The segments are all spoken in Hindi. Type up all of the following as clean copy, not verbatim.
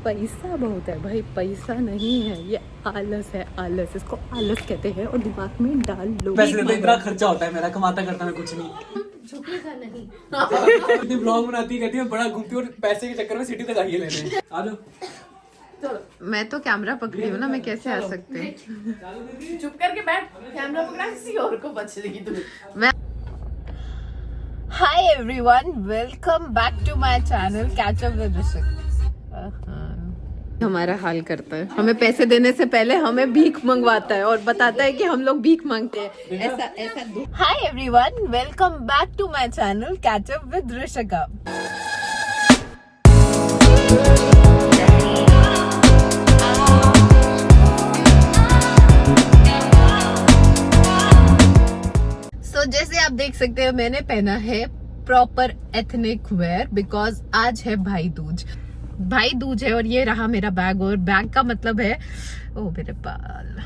पैसा बहुत है भाई, पैसा नहीं है, ये आलस है, आलस। इसको आलस कहते हैं और दिमाग में डाल लो। पैसे तो इतना खर्चा होता है मेरा, कमाता करता मैं कुछ नहीं। झुकने का नहीं। इतनी ब्लॉग बनाती कहती है बड़ा घूमती और पैसे के चक्कर में सिटी तक आइए लेने। आ जाओ। चलो मैं तो कैमरा पकड़ी हूँ ना, मैं कैसे आ सकते हैं? चुप करके बैठ, कैमरा पकड़ा किसी और को बचेगी तू। मैं hi everyone, welcome back to my channel catch up with Rishik. हमारा हाल करता है, हमें पैसे देने से पहले हमें भीख मंगवाता है और बताता है कि हम लोग भीख मांगते हैं। ऐसा hi everyone, welcome back to my channel catch up with Rishik. जैसे आप देख सकते हैं मैंने पहना है प्रॉपर एथनिक वेयर बिकॉज आज है भाई दूज। भाई दूज है और ये रहा मेरा बैग, और बैग का मतलब है ओ मेरे बाल।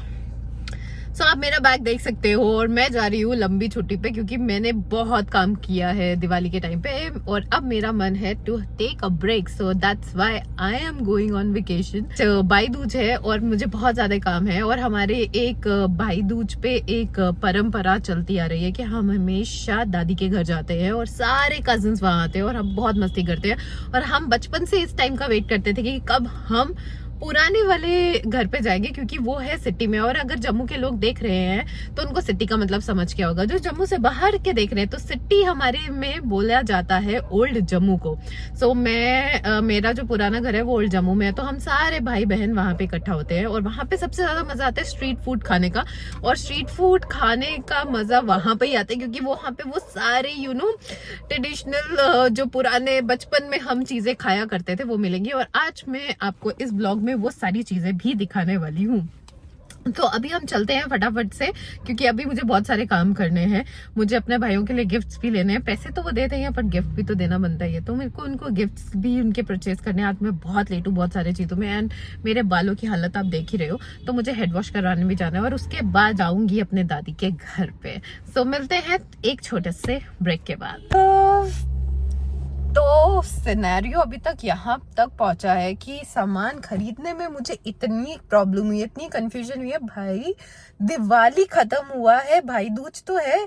सो आप मेरा बैग देख सकते हो और मैं जा रही हूँ लंबी छुट्टी पे क्योंकि मैंने बहुत काम किया है दिवाली के टाइम पे और अब मेरा मन है to take a break, so that's why I am going on vacation. तो भाई दूज है और मुझे बहुत ज्यादा काम है और हमारे एक भाई दूज पे एक परंपरा चलती आ रही है कि हम हमेशा दादी के घर जाते हैं और सारे कजिन्स वहां आते हैं और हम बहुत मस्ती करते हैं। और हम बचपन से इस टाइम का वेट करते थे कि कब हम पुराने वाले घर पे जाएंगे क्योंकि वो है सिटी में। और अगर जम्मू के लोग देख रहे हैं तो उनको सिटी का मतलब समझ क्या होगा। जो जम्मू से बाहर के देख रहे हैं तो सिटी हमारे में बोला जाता है ओल्ड जम्मू को। सो मैं मेरा जो पुराना घर है वो ओल्ड जम्मू में है, तो हम सारे भाई बहन वहां पे इकट्ठा होते हैं और वहां पे सबसे ज्यादा मजा आता है स्ट्रीट फूड खाने का। और स्ट्रीट फूड खाने का मजा वहां पे ही आता है क्योंकि वहां पे वो सारे ट्रेडिशनल जो पुराने बचपन में हम चीजें खाया करते थे वो मिलेंगी। और आज मैं आपको इस ब्लॉग में वो सारी चीजें भी दिखाने वाली हूँ। तो अभी हम चलते हैं फटाफट से क्योंकि अभी मुझे बहुत सारे काम करने हैं। मुझे अपने भाइयों के लिए गिफ्ट्स भी लेने हैं, पैसे तो वो देते हैं पर गिफ्ट भी तो देना बनता है, तो मेरे को उनको गिफ्ट्स भी उनके परचेज करने हैं। आज मैं बहुत लेट हूँ बहुत सारे चीजों में एंड मेरे बालों की हालत आप देख ही रहे हो, तो मुझे हेड वॉश करवाने भी जाना है और उसके बाद जाऊंगी अपने दादी के घर पे। सो मिलते हैं एक छोटे से ब्रेक के बाद। तो सिनेरियो अभी तक यहाँ तक पहुंचा है कि सामान खरीदने में मुझे इतनी प्रॉब्लम हुई, इतनी कंफ्यूजन हुई है। भाई दिवाली खत्म हुआ है, भाई दूज तो है,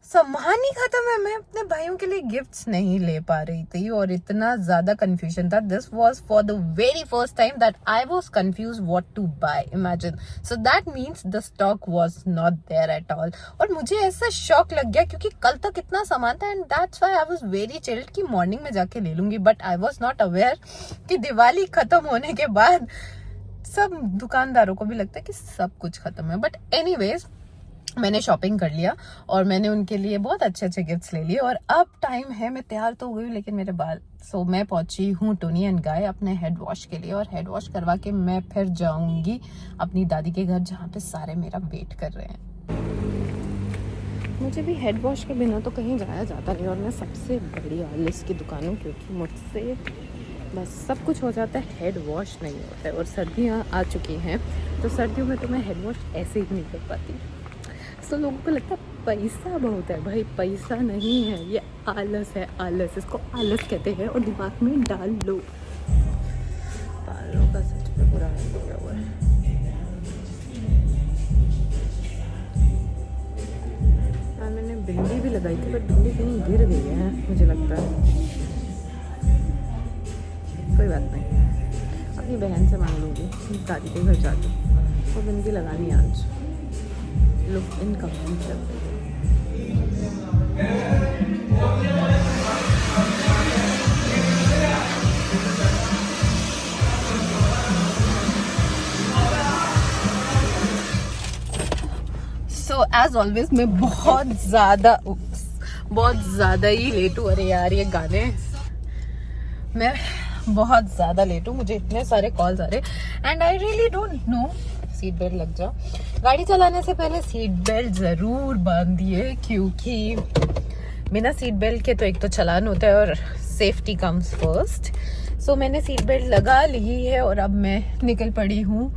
सामान ही खत्म है। मैं अपने भाइयों के लिए गिफ्ट्स नहीं ले पा रही थी और इतना ज्यादा कंफ्यूजन था। This was for the very first time that I was confuse what to buy, imagine. So that means the stock was not there at all. और मुझे ऐसा शॉक लग गया क्योंकि कल तक इतना सामान था and that's why I was very chilled कि मॉर्निंग में जाके ले लूंगी। But I was not aware कि दिवाली खत्म होने के बाद सब दुकानदारों को भी लगता है कि सब कुछ खत्म है। बट एनीवेज मैंने शॉपिंग कर लिया और मैंने उनके लिए बहुत अच्छे अच्छे गिफ्ट्स ले लिए और अब टाइम है, मैं तैयार तो हो गई हूँ लेकिन मेरे बाल। सो मैं पहुंची हूँ टोनी एंड गाय अपने हेड वॉश के लिए और हेड वॉश करवा के मैं फिर जाऊंगी अपनी दादी के घर जहाँ पे सारे मेरा वेट कर रहे हैं। मुझे भी हेड वॉश के बिना तो कहीं जाया जाता नहीं और मैं सबसे बड़ी आलस की दुकान हूँ क्योंकि मुझसे बस सब कुछ हो जाता है, हेड वॉश नहीं होता है। और सर्दियाँ आ चुकी हैं तो सर्दियों में तो मैं हेड वॉश ऐसे ही नहीं कर पाती। तो लोगों को लगता है पैसा बहुत है भाई, पैसा नहीं है, ये आलस है, आलस। इसको आलस कहते हैं और दिमाग में डाल लो। बालों का सच में बुरा हाल हो गया हुआ है। यार मैंने बिंदी भी लगाई थी पर बिंदी कहीं गिर गई है मुझे लगता है। कोई बात नहीं, अपनी बहन से मांग लूँगी दादी के घर जाके, वो बिंदी लगानी है आज। Look incomplete. So as always मैं बहुत ज्यादा ही लेट हूँ। अरे यार ये गाने, मैं बहुत ज्यादा लेट हूँ, मुझे इतने सारे कॉल्स आ रहे and I really don't know. Seat belt लग जाओ, गाड़ी चलाने से पहले सीट बेल्ट जरूर बांधिए क्योंकि बिना सीट बेल्ट के तो एक तो चालान होता है और सेफ्टी कम्स फर्स्ट। सो मैंने सीट बेल्ट लगा ली है और अब मैं निकल पड़ी हूँ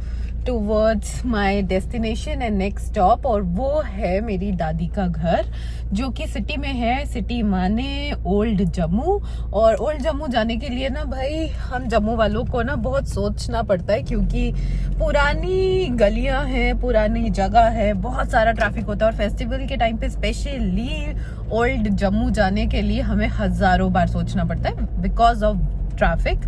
towards my destination and next stop, और वो है मेरी दादी का घर जो कि सिटी में है, सिटी माने ओल्ड जम्मू। और ओल्ड जम्मू जाने के लिए ना भाई हम जम्मू वालों को ना बहुत सोचना पड़ता है, क्योंकि पुरानी गलियां हैं, पुरानी जगह है, बहुत सारा ट्रैफिक होता है। और फेस्टिवल के टाइम पे स्पेशली ओल्ड जम्मू जाने के लिए हमें हजारों बार सोचना पड़ता है बिकॉज ऑफ ट्रैफिक।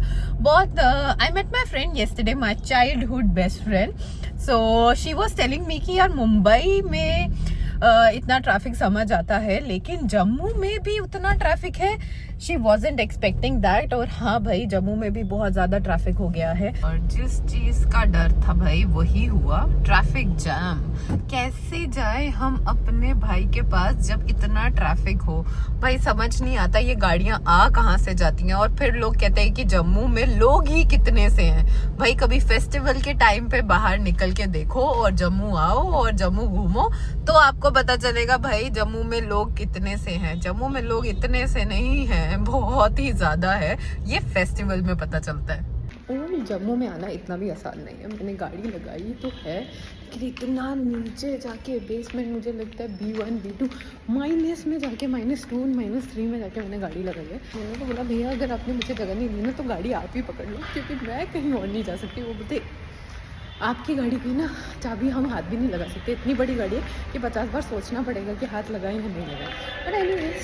बहुत I met my friend yesterday, my childhood best friend, so she was telling me कि यार मुंबई में इतना ट्रैफिक समझ आता है, लेकिन जम्मू में भी उतना ट्रैफिक है। She wasn't expecting that. और हाँ भाई, जम्मू में भी बहुत ज्यादा ट्रैफिक हो गया है, और जिस चीज का डर था भाई वही हुआ, ट्रैफिक जैम। कैसे जाए हम अपने भाई के पास जब इतना ट्रैफिक हो? भाई समझ नहीं आता ये गाड़ियां आ कहाँ से जाती हैं। और फिर लोग कहते हैं कि जम्मू में लोग ही कितने से हैं। भाई कभी फेस्टिवल के टाइम पे बाहर निकल के देखो और जम्मू आओ और जम्मू घूमो, तो आपको पता चलेगा भाई जम्मू में लोग कितने से हैं। जम्मू में लोग इतने से नहीं हैं, बहुत ही ज्यादा है, ये फेस्टिवल में पता चलता है। ओल्ड जम्मू में आना इतना भी आसान नहीं है। मैंने गाड़ी लगाई तो है, लेकिन इतना नीचे जाके बेसमेंट, मुझे लगता है B1 B2 माइनस में जाके -2 -3 में जाके मैंने गाड़ी लगाई है। मैंने तो बोला भैया अगर आपने मुझे जगह नहीं दी ना तो गाड़ी आप ही पकड़ लो, क्योंकि मैं कहीं और नहीं जा सकती। वो बोलते आपकी गाड़ी की ना चाबी हम हाथ भी नहीं लगा सकते, इतनी बड़ी गाड़ी है कि 50 बार सोचना पड़ेगा कि हाथ लगाए या नहीं लगाए। बट एनीवेज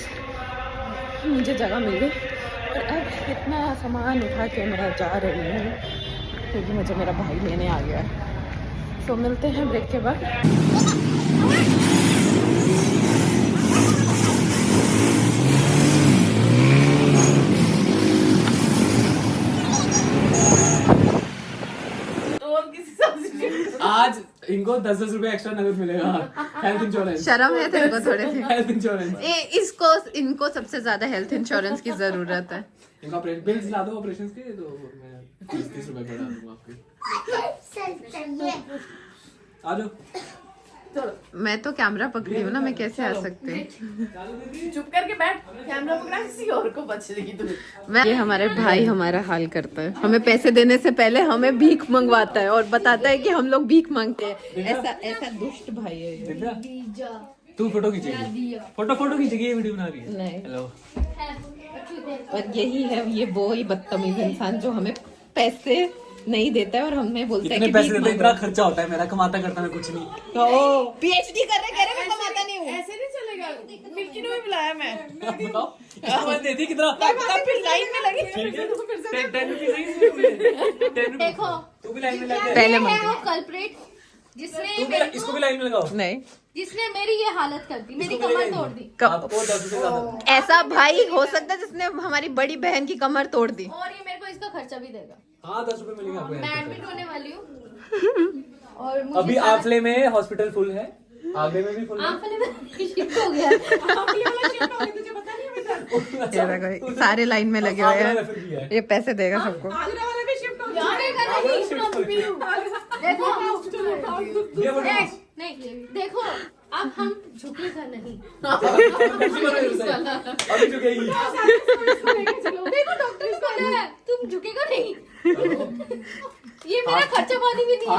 मुझे जगह मिल गई, और अब इतना सामान उठा के मैं जा रही हूँ क्योंकि मुझे मेरा भाई लेने आ गया है। तो मिलते हैं ब्रेक के बाद। आज इनको 10-10 रुपए एक्स्ट्रा नगद मिलेगा, हेल्थ इंश्योरेंस। शर्म है तेरे को थोड़े से? Health insurance. इनको सबसे ज्यादा हेल्थ इंश्योरेंस की जरूरत है। इनका बिल्स ला दो ऑपरेशंस के, तो मैं 30 रुपए बढ़ा दूंगा आपके। आ जाओ। मैं तो कैमरा पकड़ी हूँ ना, मैं कैसे आ सकती हूँ? चुप करके बैठ, कैमरा पकड़ा किसी और को बचेगी तू। ये हमारे भाई हमारा हाल करता है, हमें पैसे देने से पहले हमें भीख मंगवाता है और बताता है कि हम लोग भीख मांगते हैं। ऐसा दुष्ट भाई है ये। तू फोटो खींचेगी? फोटो खींचेगी, ये वीडियो बना रही है। नहीं। हेलो। और यही है ये वो ही बदतमीज इंसान जो हमें पैसे नहीं देता है और हमें बोलता है कि पैसे देते, इतना खर्चा होता है मेरा, कमाता करता मैं कुछ नहीं। PhD कर रहे, कह रहे मैं कमाता नहीं हूँ। ऐसे नहीं चलेगा, मिल्की ने भी बुलाया मैं। बताओ देती कितना? फिर लाइन में लगी। 10 रुपीज। देखो तू भी लाइन में लग पहले ये है मांगो। वो कल्प्रिट जिसने इसको भी लाइन में लगाओ। नहीं, जिसने मेरी ये हालत कर दी, मेरी कमर तोड़ दी। आपको 10 रुपए ज्यादा। ऐसा भाई हो सकता है जिसने हमारी बड़ी बहन की कमर तोड़ दी। और ये मेरे को इसका खर्चा भी देगा। हाँ 10 रुपए मिलेंगे आपको। मैं एडमिट होने वाली हूँ और मुझे अभी आफले में हॉस्पिटल फुल है, आगे में भी फुल है। आफले में शिफ्ट हो गया। आफले वाला शिफ्ट हो गया, तुझे पता नहीं है बेटा। सारे लाइन में लगे हुए आगरा हैं, रेफर किया है। ये पैसे देगा सबको। आगरा वाला भी शिफ्ट हो यार ये कर रही देखो ये बोलो। नहीं देखो, अब हम झुकेगा नहीं। अभी झुकेगी। देखो डॉक्टर ने बोला है तुम झुकेगा नहीं। ये मेरा खर्चा पानी भी नहीं है।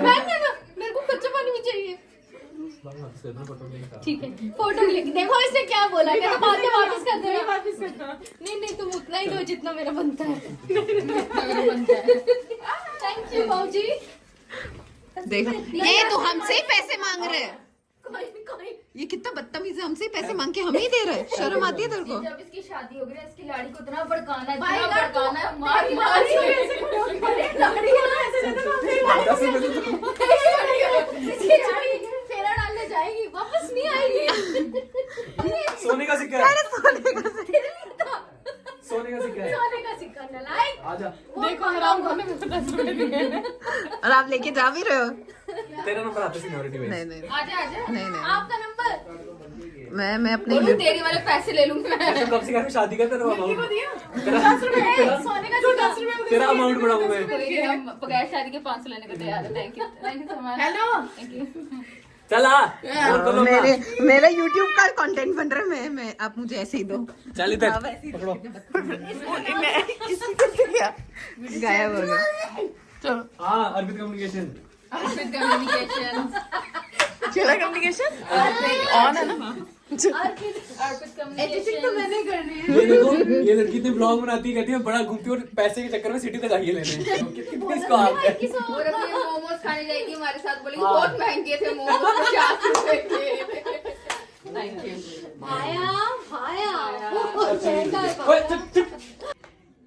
बैठ ना, मेरे को खर्चा पानी भी चाहिए। ठीक है, फोटो लेके देखो इसने क्या बोला, क्या बाद में वापस कर देना। वापस करना। नहीं तुम उतना ही दो जितना मेरा बनता है। थैंक यू बाबूजी। देखो ये तो हमसे ही पैसे मांग रहे हैं। कोई ये कितना बदतमीज है, हमसे ही पैसे मांग के हम ही दे रहे हैं। शर्म आती है तेरे को? जब इसकी शादी हो गई इसकी लाड़ी को इतना भड़काना है, भाई इतना यार, भड़काना है, मार तेरी मार लाड़ी के। ऐसे खड़े होके लाड़ी को ना ऐसे देते ना, दस रुपए तो- इसकी लाड़ी फेरा डालने जाएगी, वापस नहीं आएगी। सोने का सिक्का है। तेरे लिए था सोने का सिक्का है। सोने का सिक्का नलायक। आजा। देखो हराम खाने में 10 रुपए दिए। और आप लेके जा भी रहे हो? तेरा नंबर आता सीनियरिटी में। नहीं नहीं आजा आजा, नहीं। आपका नंबर मैं अपने बोलूं, तेरी वाले पैसे ले लूंगी मैं। तो कब से घर में शादी करते रहो मिल्की को अमाउंट? दिया 10 रुपए। सोने का जो सिक्का। 10 रुपए तेरा अमाउंट बढ़ाऊं मैं। कोई नहीं, हम बगैर शादी के 500 लेने को तैयार है। Thank you so much. Hello. Thank you. चला और कर लो ना। मेरा YouTube का कंटेंट बन रहा है। मैं आप मुझे ऐसे ही दो। चल इधर पकड़ो। गायब हो गया। हाँ अर्पित कम्युनिकेशन चला कम्युनिकेशन ऑन है ना। एडिटिंग तो मैंने करनी है। ये देखो ये लड़की इतने ब्लॉग बनाती है, कहती है बड़ा घूमती है और पैसे के चक्कर में सिटी तक आई है लेने। कितनी इसको आदत है। और अब ये मोमोज खाने जाएगी हमारे साथ, बोलेगी बहुत महंगे थे मोमोज, 50 रुपए के। Thank you. भाया भाया ओए, चुप, चुप।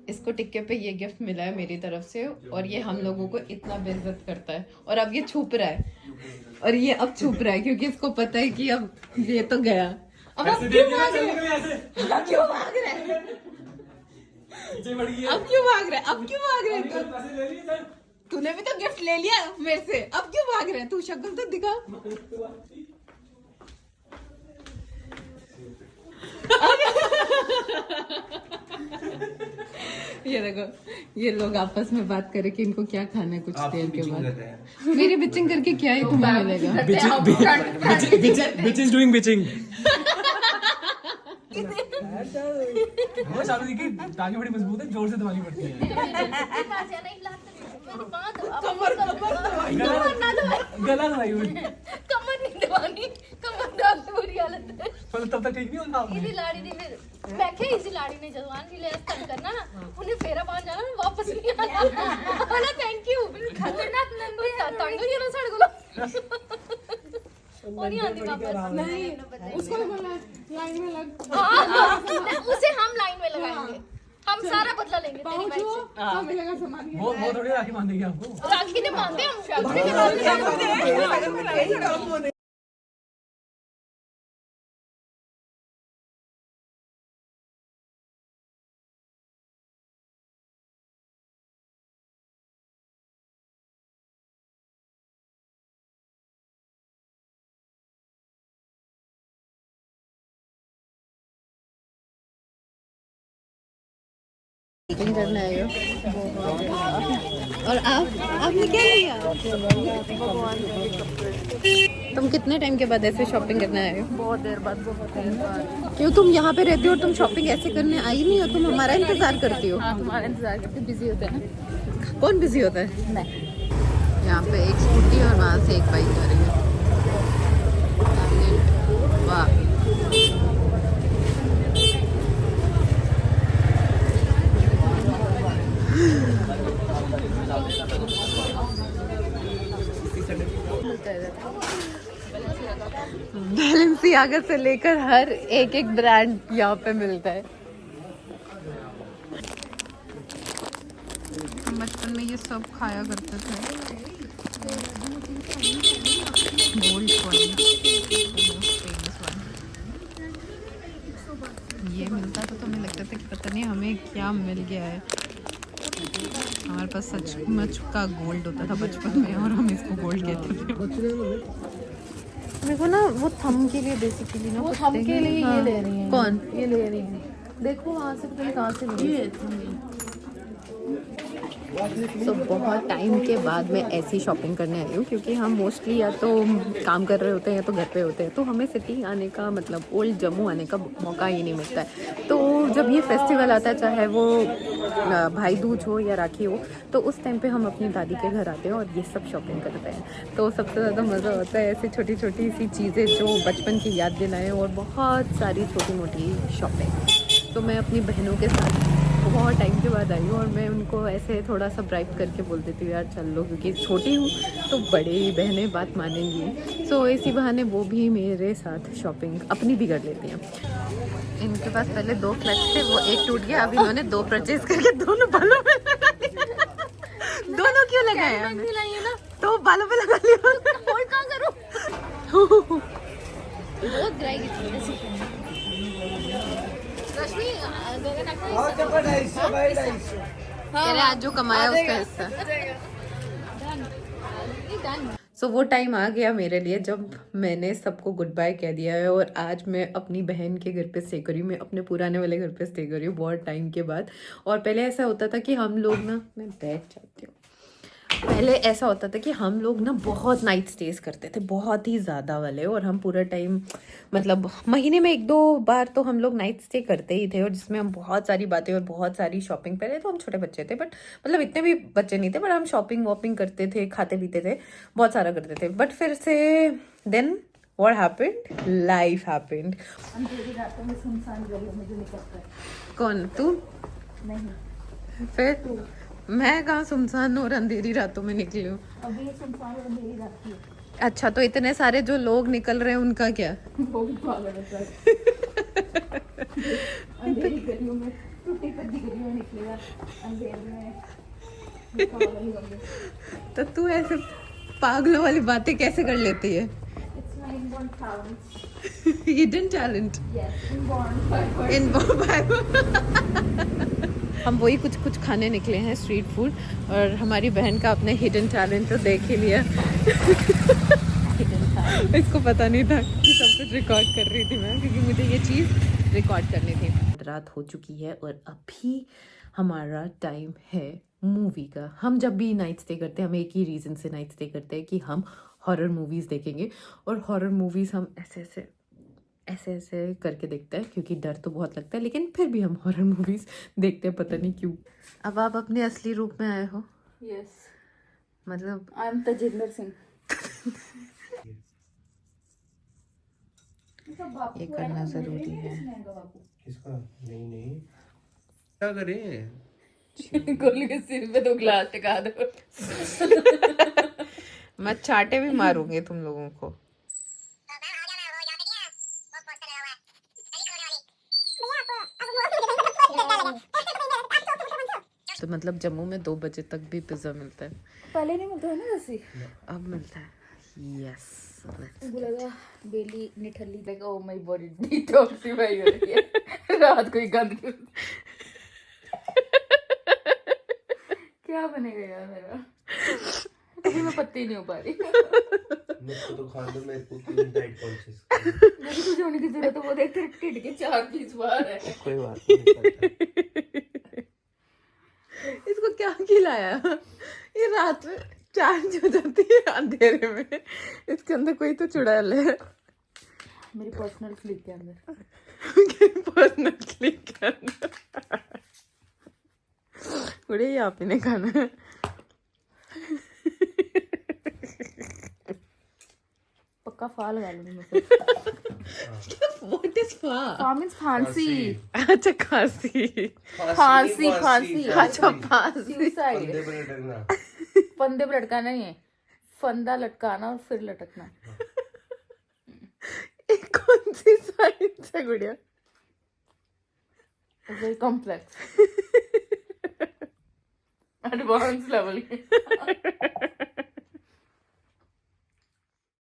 इसको टिक्के पे ये गिफ्ट मिला है मेरी तरफ से और ये हम लोगों को इतना बेइज्जत करता है और अब ये छुप रहा है और ये अब छुप रहा है क्योंकि इसको पता है कि अब ये तो गया। अब ऐसे देख के ना चल निकल यहाँ से। अब क्यों भाग रहा है? जी बढ़ गई है। अब क्यों भाग रहा है? अब क्यों भाग रहा है? पैसे ले लिए सर। तूने भी तो गिफ्ट ले लिया मेरे से, अब क्यों भाग रहा है? तू शक्ल तो दिखा। ये देखो ये लोग आपस में बात करे कि इनको क्या खाना है कुछ देर के बाद। मेरी बिचिंग करके क्या ही तुम्हें मिलेगा? Bitch is doing bitching. वो शादी की टांगे बड़ी मजबूत है, जोर से दबानी पड़ती है। गला दबाई हुई। कमर नहीं दबानी, कमर दर्द बुरी हालत है। पर तब तक ठीक नहीं होता आपने। इसी लाड़ी ने मैं क्या इसी लाड़ी ने जवान भी ले तंग करना ना, उन्हें फेरा बांध जाना वापस नहीं आना। बोला थैंक यू खतरनाक नंबर तंग ही ना सड़ गलो और यहाँ आती वापस नहीं उसको भी बोलना लाइन में लग। उसे हम लाइन में लगाएंगे, हम सारा बदला लेंगे तेरी बाइक से। मिलेगा सामान वो थोड़ी राखी बांधेगी आपको। राखी ने बांधे हम शादी के बाद शॉपिंग करने आए हो और आपने क्या लिया? तुम कितने टाइम के बाद ऐसे शॉपिंग करने आए हो? बहुत देर बाद, बहुत देर बाद। क्यों तुम यहाँ पे रहती हो और तुम शॉपिंग ऐसे करने आई नहीं हो? तुम हमारा इंतजार करती हो। हाँ तुम्हारा इंतजार करके बिजी होते हैं ना। कौन बिजी होता है? मैं। यहाँ पे एक स्कूटी और वहाँ से एक बाइक आ रही है। वाह बैलेंसियागा से लेकर हर एक एक ब्रांड यहाँ पे मिलता है। बचपन में ये सब खाया करते थे। गोल्ड कॉइन ये मिलता तो हमें लगता था कि पता नहीं हमें क्या मिल गया है। हमारे पास सचमुच का गोल्ड होता था बचपन में और हम इसको गोल्ड कहते थे। मेरे को ना वो थम के लिए बेसिकली ना, वो थम के लिए ये ले रही हैं। कौन ये ले रही हैं, देखो वहाँ से पता नहीं कहाँ से मिली। तो बहुत टाइम के बाद मैं ऐसी शॉपिंग करने आई हूँ क्योंकि हम मोस्टली या तो काम कर रहे होते हैं या तो घर पे होते हैं, तो हमें सिटी आने का मतलब ओल्ड जम्मू आने का मौका ही नहीं मिलता है। तो जब ये फेस्टिवल आता है, चाहे वो भाई दूज हो या राखी हो, तो उस टाइम पे हम अपनी दादी के घर आते हैं और ये सब शॉपिंग करते हैं। तो सबसे ज़्यादा मज़ा होता है ऐसी छोटी छोटी सी चीज़ें जो बचपन की याद दिलाएँ और बहुत सारी छोटी मोटी शॉपिंग। तो मैं अपनी बहनों के साथ बहुत टाइम के बाद आई हूँ और मैं उनको ऐसे थोड़ा सा ब्राइब करके बोल देती हूँ यार चल लो, क्योंकि छोटी हूँ तो बड़ी बहनें बात मानेंगी। सो इसी बहाने वो भी मेरे साथ शॉपिंग अपनी भी कर लेती हैं। इनके पास पहले 2 क्लच थे, वो एक टूट गया। अब इन्होंने 2 परचेज करके दोनों बालों में लगा दिया। दोनों क्यों लगाए हमने? तो बालों पे लगा लिया। होल्ड कहाँ करूँ? बहुत ड्राई रश्मि आज जो कमाया उसका हिस्सा। सो वो टाइम आ गया मेरे लिए जब मैंने सबको गुड बाय कह दिया है और आज मैं अपनी बहन के घर पे स्टे करी हूँ। मैं अपने पुराने वाले घर पे स्टे करी हूँ बहुत टाइम के बाद। और पहले ऐसा होता था कि हम लोग ना, मैं बैठ जाती हूँ, पहले ऐसा होता था कि हम लोग ना बहुत नाइट स्टेज करते थे, बहुत ही ज़्यादा वाले, और हम पूरा टाइम मतलब महीने में 1-2 बार तो हम लोग नाइट स्टे करते ही थे, और जिसमें हम बहुत सारी बातें और बहुत सारी शॉपिंग, पहले तो हम छोटे बच्चे थे बट मतलब इतने भी बच्चे नहीं थे, बट हम शॉपिंग वॉपिंग करते थे, खाते पीते थे, बहुत सारा करते थे। बट फिर से then what happened, life happened. अंधेरी रातों में सुनसान गलियों में जो निकलता है। कौन, तू? नहीं, फिर मैं कहाँ सुनसान और अंधेरी रातों में निकली हूँ? अभी ये सुनसान और अंधेरी रात की है। अच्छा, तो इतने सारे जो लोग निकल रहे हैं उनका क्या? वो भी पागल होता है। अंधेरी गलियों में, टूटी पद्दी गलियों में निकलेगा, अंधेरे में पागल ही होंगे। तो तू ऐसे पागलों वाली बातें कैसे कर लेती है? It's my inborn talent. Hidden talent Yes, inborn by birth. हम वही कुछ कुछ खाने निकले हैं, स्ट्रीट फूड, और हमारी बहन का अपने हिडन टैलेंट तो देख ही लिया। इसको पता नहीं था कि सब कुछ रिकॉर्ड कर रही थी मैं, क्योंकि मुझे ये चीज़ रिकॉर्ड करनी थी। रात हो चुकी है और अभी हमारा टाइम है मूवी का। हम जब भी नाइट स्टे करते हैं, हम एक ही रीज़न से नाइट स्टे करते हैं कि हम हॉरर मूवीज़ देखेंगे, और हॉरर मूवीज़ हम ऐसे ऐसे करके देखते हैं, क्योंकि डर तो बहुत लगता है, लेकिन फिर भी हम हॉरर मूवीज़ देखते हैं, पता नहीं क्यों। अब आप अपने असली रूप में आए हो, Yes, मतलब I am Tajinder Singh. ये करना ज़रूरी है। किसका? नहीं क्या करें? गोली के सिर पे 2 गिलास टिका दो। मैं चाटे भी मारूंगी तुम लोगों को। तो मतलब जम्मू में 2 बजे तक भी पिज्जा मिलता है। पहले नहीं मिलता है ना वैसे। अब मिलता है। यस, बोलेगा बेली निठल्ली। Like oh my body detoxify हो रही है रात को ही गंद की। क्या बनेगा यार मेरा? अभी मैं पत्ते ही नहीं हो पा रही। मेरे को तो खान दो, मेरे को क्यों डाइट कॉन्शियस? मेरी कुछ होने की जरूरत है, वो देख तेरे टिड के 4 पीस बाहर है। कोई बात नहीं। इसको क्या खिलाया? ये रात में चार्ज हो जाती है अंधेरे में, इसके अंदर कोई तो चुड़ैल है। मेरी पर्सनल क्लिक के अंदर। पर्सनल क्लिक के अंदर उड़े ही आप ही ने खाना है। पक्का फा लगा लूंगी मैं। What is far? फा मींस फांसी। अच्छा, खांसी। फांसी फांसी। अच्छा, फांसी। सुसाइड। फंदे पे लटकना। फंदे पे लटकाना नहीं है, फंदा लटकाना और फिर लटकना। एक कौन सी साइंस है गुड़िया? वेरी कॉम्प्लेक्स एडवांस लेवल की।